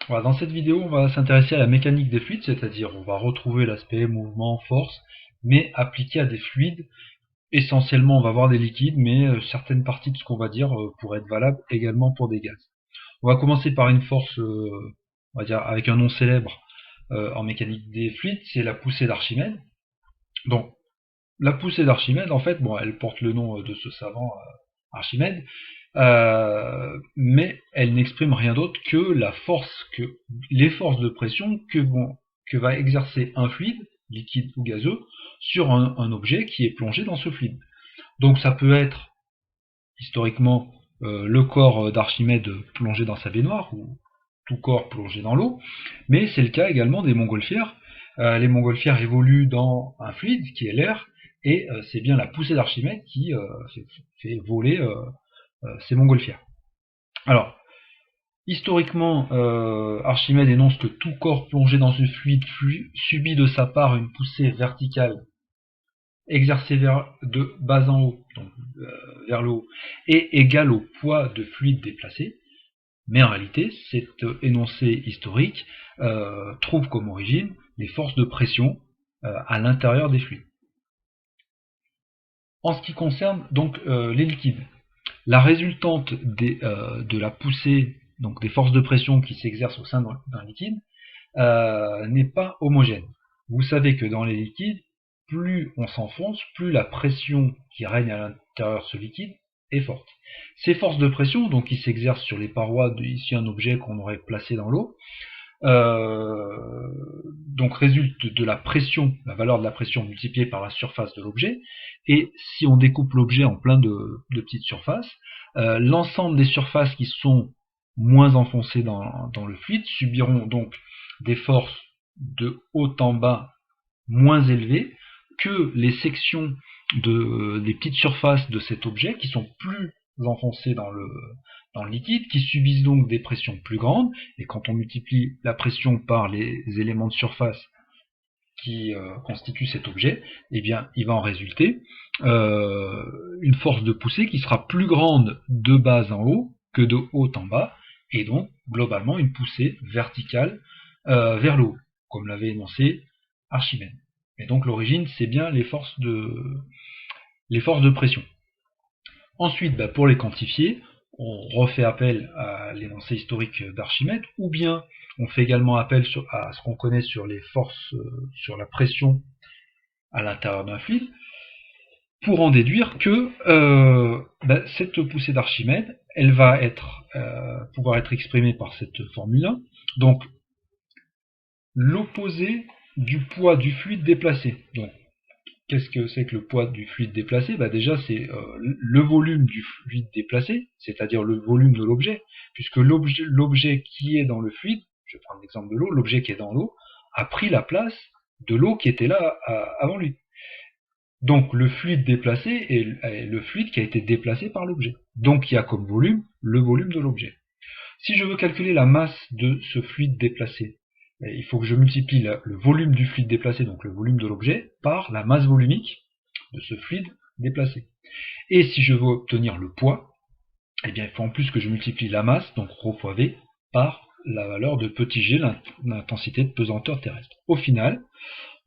Voilà, dans cette vidéo, on va s'intéresser à la mécanique des fluides, c'est-à-dire on va retrouver l'aspect mouvement, force, mais appliqué à des fluides. Essentiellement, on va voir des liquides, mais certaines parties de ce qu'on va dire pourraient être valables également pour des gaz. On va commencer par une force, on va dire avec un nom célèbre en mécanique des fluides, c'est la poussée d'Archimède. Donc, la poussée d'Archimède, en fait, bon, elle porte le nom de ce savant Archimède, mais elle n'exprime rien d'autre que les forces de pression que va exercer un fluide, liquide ou gazeux, sur un objet qui est plongé dans ce fluide. Donc ça peut être historiquement le corps d'Archimède plongé dans sa baignoire, ou tout corps plongé dans l'eau, mais c'est le cas également des montgolfières. Les montgolfières évoluent dans un fluide qui est l'air, et c'est bien la poussée d'Archimède qui fait voler ces montgolfières. Alors, historiquement, Archimède énonce que tout corps plongé dans ce fluide subit de sa part une poussée verticale exercée de bas en haut, donc vers le haut, et égale au poids de fluide déplacé. Mais en réalité, cet énoncé historique trouve comme origine les forces de pression à l'intérieur des fluides. En ce qui concerne donc les liquides, la résultante de la poussée, donc des forces de pression qui s'exercent au sein d'un liquide, n'est pas homogène. Vous savez que dans les liquides, plus on s'enfonce, plus la pression qui règne à l'intérieur de ce liquide est forte. Ces forces de pression, donc qui s'exercent sur les parois ici un objet qu'on aurait placé dans l'eau, donc résulte de la pression, la valeur de la pression multipliée par la surface de l'objet, et si on découpe l'objet en plein de petites surfaces, l'ensemble des surfaces qui sont moins enfoncées dans le fluide subiront donc des forces de haut en bas moins élevées que les sections des petites surfaces de cet objet qui sont plus enfoncées dans le liquide, qui subissent donc des pressions plus grandes, et quand on multiplie la pression par les éléments de surface qui constituent cet objet, eh bien il va en résulter une force de poussée qui sera plus grande de bas en haut que de haut en bas, et donc globalement une poussée verticale vers le haut, comme l'avait énoncé Archimède. Et donc l'origine, c'est bien les forces de pression. Ensuite, pour les quantifier, on refait appel à l'énoncé historique d'Archimède, ou bien on fait également appel à ce qu'on connaît sur les forces, sur la pression à l'intérieur d'un fluide, pour en déduire que cette poussée d'Archimède, elle va pouvoir être exprimée par cette formule-là, donc l'opposé du poids du fluide déplacé. Donc, qu'est-ce que c'est que le poids du fluide déplacé? Déjà, c'est le volume du fluide déplacé, c'est-à-dire le volume de l'objet, puisque l'objet qui est dans le fluide, je vais prendre l'exemple de l'eau, l'objet qui est dans l'eau, a pris la place de l'eau qui était là avant lui. Donc le fluide déplacé est le fluide qui a été déplacé par l'objet. Donc il y a comme volume le volume de l'objet. Si je veux calculer la masse de ce fluide déplacé, il faut que je multiplie le volume du fluide déplacé, donc le volume de l'objet, par la masse volumique de ce fluide déplacé. Et si je veux obtenir le poids, eh bien il faut en plus que je multiplie la masse, donc ρ fois V, par la valeur de petit g, l'intensité de pesanteur terrestre. Au final,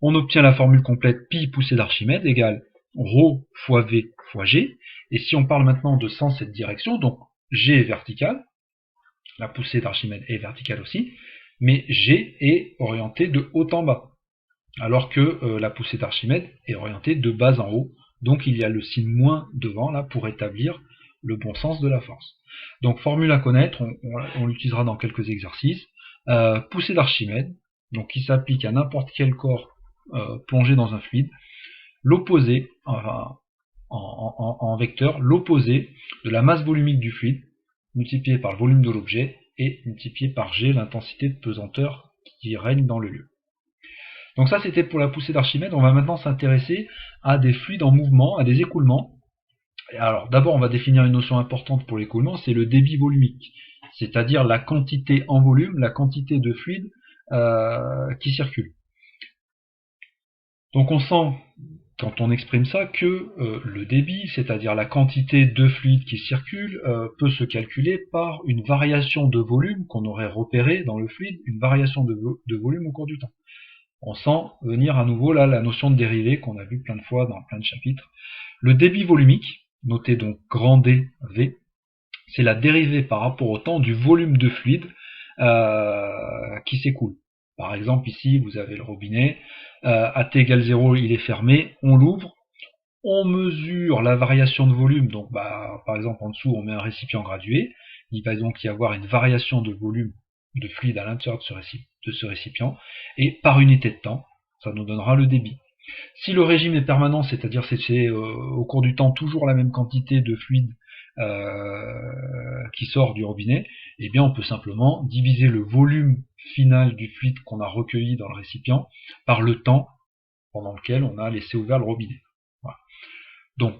on obtient la formule complète pi poussée d'Archimède égale ρ fois V fois g. Et si on parle maintenant de sens cette direction, donc g est vertical, la poussée d'Archimède est verticale aussi, mais G est orienté de haut en bas, alors que la poussée d'Archimède est orientée de bas en haut, donc il y a le signe moins devant là pour établir le bon sens de la force. Donc formule à connaître, on l'utilisera dans quelques exercices. Poussée d'Archimède, donc qui s'applique à n'importe quel corps plongé dans un fluide, l'opposé, en vecteur, l'opposé de la masse volumique du fluide, multiplié par le volume de l'objet, et multiplié par G, l'intensité de pesanteur qui règne dans le lieu. Donc ça, c'était pour la poussée d'Archimède. On va maintenant s'intéresser à des fluides en mouvement, à des écoulements. Alors d'abord, on va définir une notion importante pour l'écoulement, c'est le débit volumique, c'est-à-dire la quantité en volume, la quantité de fluide qui circule. Donc on sent quand on exprime ça, que le débit, c'est-à-dire la quantité de fluide qui circule, peut se calculer par une variation de volume qu'on aurait repérée dans le fluide, une variation de volume au cours du temps. On sent venir à nouveau là la notion de dérivée qu'on a vu plein de fois dans plein de chapitres. Le débit volumique, noté donc grand D, V, c'est la dérivée par rapport au temps du volume de fluide qui s'écoule. Par exemple, ici, vous avez le robinet, à t égale 0, il est fermé, on l'ouvre, on mesure la variation de volume, donc par exemple en dessous, on met un récipient gradué, il va donc y avoir une variation de volume de fluide à l'intérieur de ce récipient, et par unité de temps, ça nous donnera le débit. Si le régime est permanent, c'est-à-dire c'est au cours du temps toujours la même quantité de fluide qui sort du robinet, eh bien on peut simplement diviser le volume final du fluide qu'on a recueilli dans le récipient par le temps pendant lequel on a laissé ouvert le robinet. Voilà. Donc,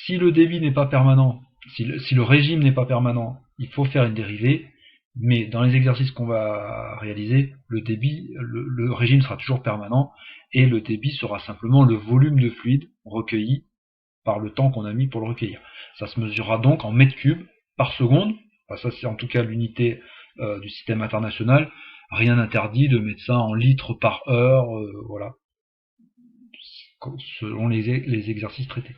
si le débit n'est pas permanent, si le régime n'est pas permanent, il faut faire une dérivée, mais dans les exercices qu'on va réaliser, le régime sera toujours permanent, et le débit sera simplement le volume de fluide recueilli par le temps qu'on a mis pour le recueillir. Ça se mesurera donc en mètres cubes par seconde, enfin, ça c'est en tout cas l'unité du système international, rien n'interdit de mettre ça en litres par heure, voilà, selon les exercices traités.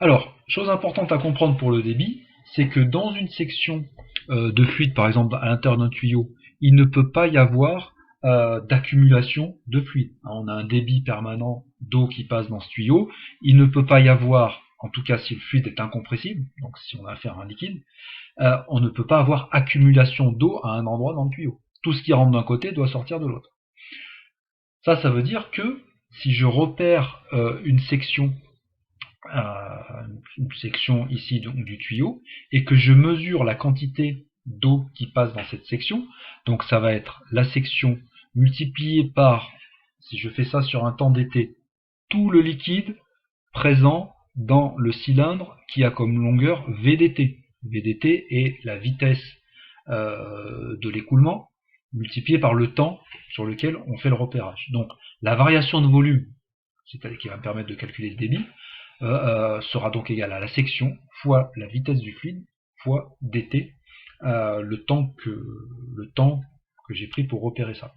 Alors, chose importante à comprendre pour le débit, c'est que dans une section de fluide, par exemple à l'intérieur d'un tuyau, il ne peut pas y avoir d'accumulation de fluide. On a un débit permanent d'eau qui passe dans ce tuyau, il ne peut pas y avoir, en tout cas si le fluide est incompressible, donc si on a affaire à un liquide, on ne peut pas avoir accumulation d'eau à un endroit dans le tuyau. Tout ce qui rentre d'un côté doit sortir de l'autre. Ça veut dire que si je repère une section ici donc, du tuyau, et que je mesure la quantité d'eau qui passe dans cette section, donc ça va être la section multipliée par, si je fais ça sur un temps d'été, tout le liquide présent dans le cylindre qui a comme longueur VDT. VDT est la vitesse de l'écoulement multipliée par le temps sur lequel on fait le repérage. Donc la variation de volume, c'est-à-dire qui va me permettre de calculer le débit, sera donc égale à la section fois la vitesse du fluide fois dt, le temps que j'ai pris pour repérer ça.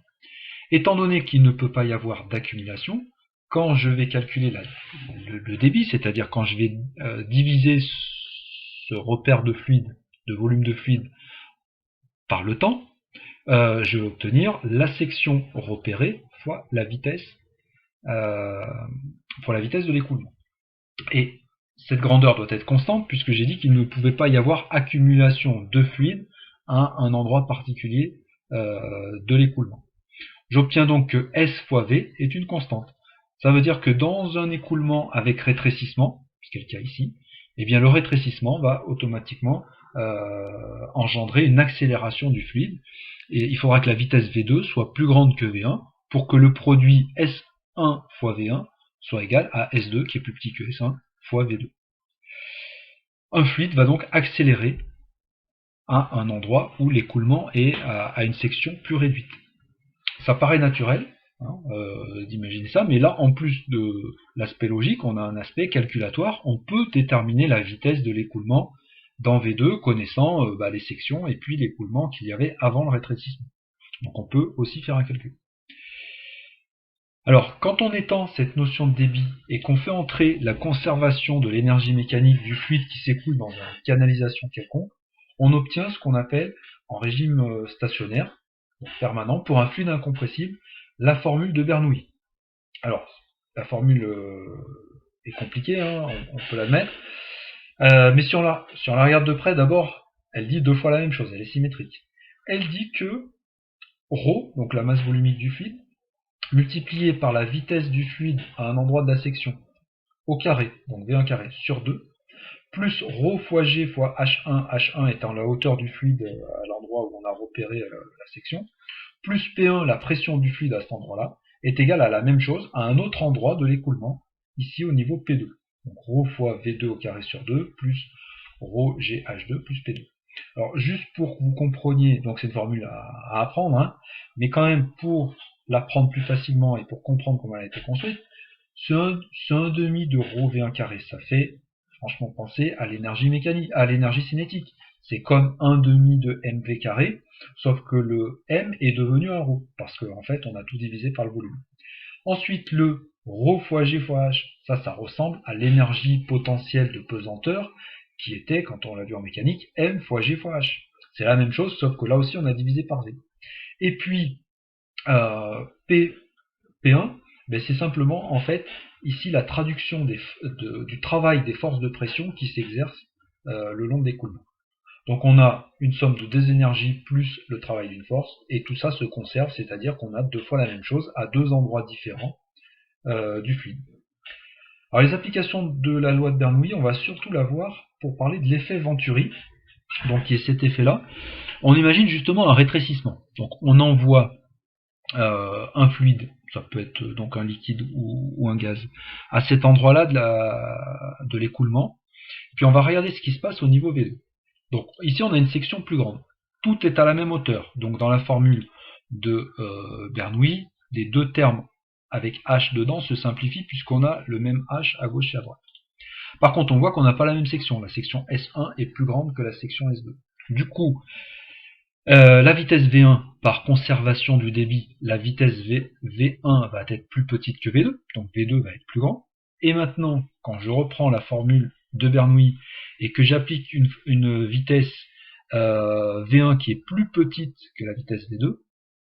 Étant donné qu'il ne peut pas y avoir d'accumulation, quand je vais calculer le débit, c'est-à-dire quand je vais diviser ce repère de fluide, de volume de fluide, par le temps, je vais obtenir la section repérée fois la vitesse de l'écoulement. Et cette grandeur doit être constante puisque j'ai dit qu'il ne pouvait pas y avoir accumulation de fluide à un endroit particulier de l'écoulement. J'obtiens donc que S fois V est une constante. Ça veut dire que dans un écoulement avec rétrécissement, ce qui est le cas ici, eh bien le rétrécissement va automatiquement engendrer une accélération du fluide. Et il faudra que la vitesse V2 soit plus grande que V1 pour que le produit S1 fois V1 soit égal à S2 qui est plus petit que S1 fois V2. Un fluide va donc accélérer à un endroit où l'écoulement est à une section plus réduite. Ça paraît naturel d'imaginer ça, mais là, en plus de l'aspect logique, on a un aspect calculatoire. On peut déterminer la vitesse de l'écoulement dans V2, connaissant les sections et puis l'écoulement qu'il y avait avant le rétrécissement. Donc on peut aussi faire un calcul. Alors, quand on étend cette notion de débit et qu'on fait entrer la conservation de l'énergie mécanique du fluide qui s'écoule dans une canalisation quelconque, on obtient ce qu'on appelle, en régime stationnaire, permanent, pour un fluide incompressible, la formule de Bernoulli. Alors, la formule est compliquée, on peut l'admettre, mais si on la regarde de près, d'abord, elle dit deux fois la même chose, elle est symétrique. Elle dit que ρ, donc la masse volumique du fluide, multiplié par la vitesse du fluide à un endroit de la section, au carré, donc V1 carré, sur 2, plus ρ fois G fois H1, H1 étant la hauteur du fluide à l'endroit où on a repéré la section, plus P1, la pression du fluide à cet endroit-là, est égal à la même chose à un autre endroit de l'écoulement, ici au niveau P2. Donc ρ fois V2 au carré sur 2, plus ρ GH2 plus P2. Alors juste pour que vous compreniez, donc c'est une formule à apprendre, mais quand même pour l'apprendre plus facilement et pour comprendre comment elle a été construite, C'est un demi de rho V1 carré. Ça fait, franchement, penser à l'énergie mécanique, à l'énergie cinétique. C'est comme un demi de mv carré, sauf que le m est devenu un rho, parce qu'en en fait, on a tout divisé par le volume. Ensuite, le ρ fois g fois h, ça ressemble à l'énergie potentielle de pesanteur qui était, quand on l'a vu en mécanique, m fois g fois h. C'est la même chose, sauf que là aussi on a divisé par v. Et puis, P1, ben c'est simplement en fait ici la traduction du travail des forces de pression qui s'exercent le long de l'écoulement. Donc on a une somme de deux énergies plus le travail d'une force, et tout ça se conserve, c'est-à-dire qu'on a deux fois la même chose à deux endroits différents du fluide. Alors les applications de la loi de Bernoulli, on va surtout la voir pour parler de l'effet Venturi, donc qui est cet effet-là. On imagine justement un rétrécissement. Donc on envoie un fluide, ça peut être donc un liquide ou un gaz, à cet endroit-là de l'écoulement, puis on va regarder ce qui se passe au niveau V2. Donc ici on a une section plus grande. Tout est à la même hauteur. Donc dans la formule de Bernoulli, les deux termes avec H dedans se simplifient puisqu'on a le même H à gauche et à droite. Par contre on voit qu'on n'a pas la même section. La section S1 est plus grande que la section S2. Du coup, la vitesse V1, par conservation du débit, la vitesse V1 va être plus petite que V2, donc V2 va être plus grand. Et maintenant, quand je reprends la formule de Bernoulli et que j'applique une vitesse V1 qui est plus petite que la vitesse V2,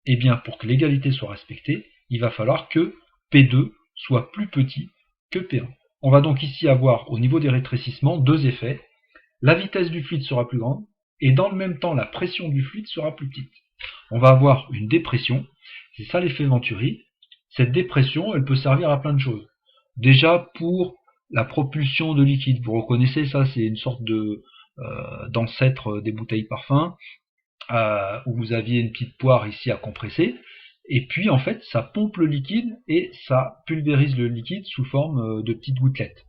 eh bien pour que l'égalité soit respectée, il va falloir que P2 soit plus petit que P1. On va donc ici avoir au niveau des rétrécissements deux effets. La vitesse du fluide sera plus grande, et dans le même temps la pression du fluide sera plus petite. On va avoir une dépression, c'est ça l'effet Venturi. Cette dépression, elle peut servir à plein de choses. Déjà pour la propulsion de liquide, vous reconnaissez ça, c'est une sorte d'ancêtre des bouteilles parfum, où vous aviez une petite poire ici à compresser, et puis en fait ça pompe le liquide et ça pulvérise le liquide sous forme de petites gouttelettes.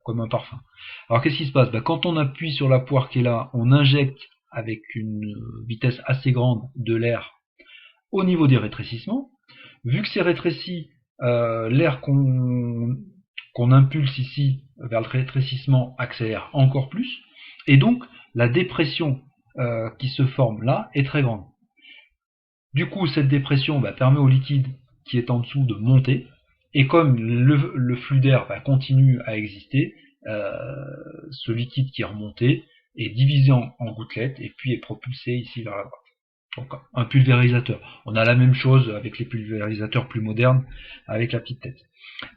Comme un parfum. Alors qu'est-ce qui se passe? Quand on appuie sur la poire qui est là, on injecte avec une vitesse assez grande de l'air au niveau des rétrécissements. Vu que c'est rétréci, l'air qu'on impulse ici vers le rétrécissement accélère encore plus, et donc la dépression qui se forme là est très grande. Du coup, cette dépression permet au liquide qui est en dessous de monter, et comme le flux d'air continue à exister, ce liquide qui est remonté est divisé en gouttelettes et puis est propulsé ici vers la droite. Donc un pulvérisateur. On a la même chose avec les pulvérisateurs plus modernes, avec la petite tête.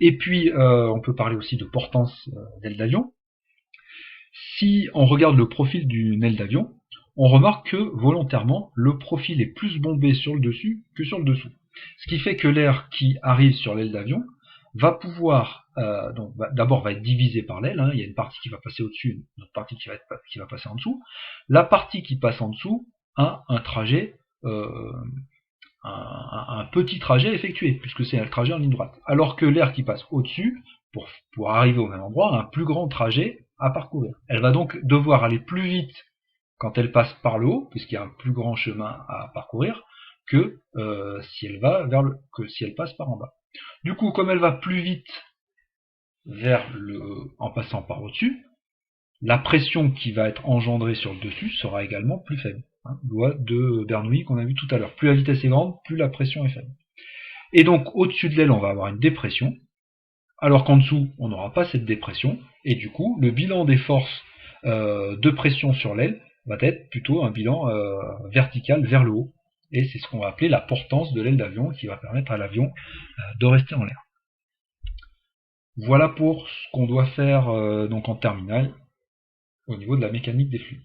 Et puis on peut parler aussi de portance d'aile d'avion. Si on regarde le profil d'une aile d'avion, on remarque que volontairement le profil est plus bombé sur le dessus que sur le dessous. Ce qui fait que l'air qui arrive sur l'aile d'avion va pouvoir, d'abord va être divisé par l'aile, il y a une partie qui va passer au-dessus, une autre partie qui va passer en dessous. La partie qui passe en dessous a un trajet, un petit trajet effectué, puisque c'est un trajet en ligne droite. Alors que l'air qui passe au-dessus, pour arriver au même endroit, a un plus grand trajet à parcourir. Elle va donc devoir aller plus vite quand elle passe par le haut, puisqu'il y a un plus grand chemin à parcourir, que si elle passe par en bas. Du coup, comme elle va plus vite en passant par au-dessus, la pression qui va être engendrée sur le dessus sera également plus faible. Loi de Bernoulli qu'on a vu tout à l'heure. Plus la vitesse est grande, plus la pression est faible. Et donc, au-dessus de l'aile, on va avoir une dépression, alors qu'en dessous, on n'aura pas cette dépression, et du coup, le bilan des forces de pression sur l'aile va être plutôt un bilan vertical vers le haut, et c'est ce qu'on va appeler la portance de l'aile d'avion, qui va permettre à l'avion de rester en l'air. Voilà pour ce qu'on doit faire donc en terminale au niveau de la mécanique des fluides.